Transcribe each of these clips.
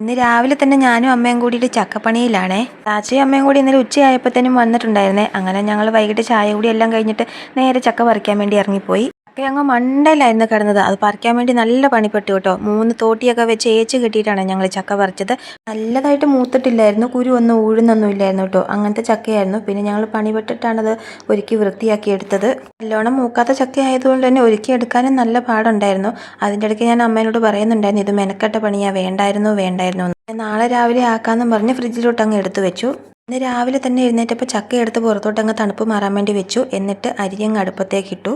ഇന്ന് രാവിലെ തന്നെ ഞാനും അമ്മയും കൂടിയിട്ട് ചക്കപ്പണിയിലാണേ. ചാച്ചയും അമ്മയും കൂടി ഇന്നലെ ഉച്ചയായപ്പോഴത്തേനും വന്നിട്ടുണ്ടായിരുന്നേ. അങ്ങനെ ഞങ്ങൾ വൈകിട്ട് ചായ കൂടി എല്ലാം കഴിഞ്ഞിട്ട് നേരെ ചക്ക പറിക്കാൻ വേണ്ടി ഇറങ്ങിപ്പോയി. ചക്ക അങ്ങ് മണ്ടയിലായിരുന്നു കിടന്നത്. അത് പറിക്കാൻ വേണ്ടി നല്ല പണിപ്പെട്ടു കേട്ടോ. 3 തോട്ടിയൊക്കെ വെച്ച് ഏച്ച് കെട്ടിയിട്ടാണ് ഞങ്ങൾ ചക്ക പറിച്ചത്. നല്ലതായിട്ട് മൂത്തിട്ടില്ലായിരുന്നു, കുരു ഒന്നും ഊഴുന്നൊന്നും ഇല്ലായിരുന്നു കേട്ടോ. അങ്ങനത്തെ ചക്കയായിരുന്നു. പിന്നെ ഞങ്ങൾ പണിപ്പെട്ടിട്ടാണത് ഒരുക്കി വൃത്തിയാക്കി എടുത്തത്. നല്ലോണം മൂക്കാത്ത ചക്ക ആയതുകൊണ്ട് തന്നെ ഒരുക്കി എടുക്കാനും നല്ല പാടുണ്ടായിരുന്നു. അതിൻ്റെ ഇടയ്ക്ക് ഞാൻ അമ്മേനോട് പറയുന്നുണ്ടായിരുന്നു, ഇത് മെനക്കെട്ട പണിയാ, വേണ്ടായിരുന്നു എന്ന്. നാളെ രാവിലെ ആക്കാമെന്നും പറഞ്ഞ് ഫ്രിഡ്ജിലോട്ട് അങ്ങ് എടുത്തു വെച്ചു. ഇന്ന് രാവിലെ തന്നെ എഴുന്നേറ്റപ്പോൾ ചക്ക എടുത്ത് പുറത്തോട്ടങ്ങ് തണുപ്പ് മാറാൻ വേണ്ടി വെച്ചു. എന്നിട്ട് അരിയങ്ങ് അടുപ്പത്തേക്ക് ഇട്ടു.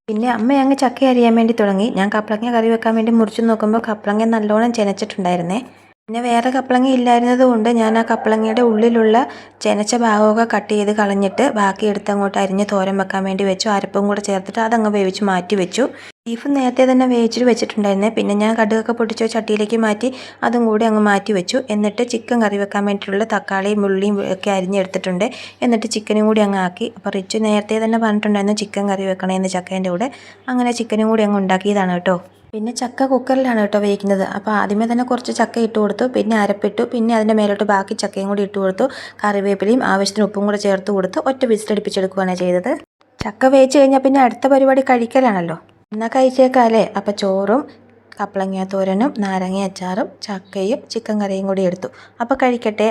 പിന്നെ അമ്മ അങ്ങ് ചക്ക അരിയാൻ വേണ്ടി തുടങ്ങി. ഞാൻ കപ്പളങ്ങ കറി വെക്കാൻ വേണ്ടി മുറിച്ച് നോക്കുമ്പോൾ കപ്പളങ്ങ നല്ലോണം ചെനച്ചിട്ടുണ്ടായിരുന്നേ. പിന്നെ വേറെ കപ്പളങ്ങ ഇല്ലായിരുന്നത് കൊണ്ട് ഞാൻ ആ കപ്പളങ്ങയുടെ ഉള്ളിലുള്ള ചെനച്ച ഭാഗമൊക്കെ കട്ട് ചെയ്ത് കളഞ്ഞിട്ട് ബാക്കി എടുത്ത് അങ്ങോട്ട് അരിഞ്ഞ് തോരൻ വെക്കാൻ വേണ്ടി വെച്ചു. അരപ്പും കൂടെ ചേർത്തിട്ട് അതങ്ങ് വേവിച്ച് മാറ്റി വെച്ചു. ബീഫ് നേരത്തെ തന്നെ വേവിച്ചിട്ട് വെച്ചിട്ടുണ്ടായിരുന്നേ. പിന്നെ ഞാൻ കടുകൊക്കെ പൊട്ടിച്ച് ചട്ടിയിലേക്ക് മാറ്റി അതും കൂടി അങ്ങ് മാറ്റി വെച്ചു. എന്നിട്ട് ചിക്കൻ കറി വെക്കാൻ വേണ്ടിയിട്ടുള്ള തക്കാളിയും ഉള്ളിയും ഒക്കെ അരിഞ്ഞെടുത്തിട്ടുണ്ട്. എന്നിട്ട് ചിക്കനും കൂടി അങ്ങ് ആക്കി. അപ്പോൾ റിച്ചു നേരത്തെ തന്നെ പറഞ്ഞിട്ടുണ്ടായിരുന്നു ചിക്കൻ കറി വെക്കണമെന്ന് ചക്കേൻ്റെ കൂടെ. അങ്ങനെ ചിക്കനും കൂടി അങ്ങ് ഉണ്ടാക്കിയതാണ് കേട്ടോ. പിന്നെ ചക്ക കുക്കറിലാണ് കേട്ടോ വേവിക്കുന്നത്. അപ്പോൾ ആദ്യമേ തന്നെ കുറച്ച് ചക്ക ഇട്ട് കൊടുത്തു, പിന്നെ അരപ്പിട്ടു, പിന്നെ അതിൻ്റെ മേലോട്ട് ബാക്കി ചക്കയും കൂടി ഇട്ട് കൊടുത്തു. കറിവേപ്പിലയും ആവശ്യത്തിന് ഉപ്പും കൂടെ ചേർത്ത് കൊടുത്ത് ഒറ്റ വിസിലടിപ്പിച്ചെടുക്കുകയാണ് ചെയ്തത്. ചക്ക വേവിച്ച് കഴിഞ്ഞാൽ പിന്നെ അടുത്ത പരിപാടി കഴിക്കലാണല്ലോ. എന്നാൽ കഴിച്ചേക്കാല്ലേ. അപ്പോൾ ചോറും കപ്പളങ്ങ തോരനും നാരങ്ങ അച്ചാറും ചക്കയും ചിക്കൻ കറിയും കൂടി എടുത്തു. അപ്പോൾ കഴിക്കട്ടെ.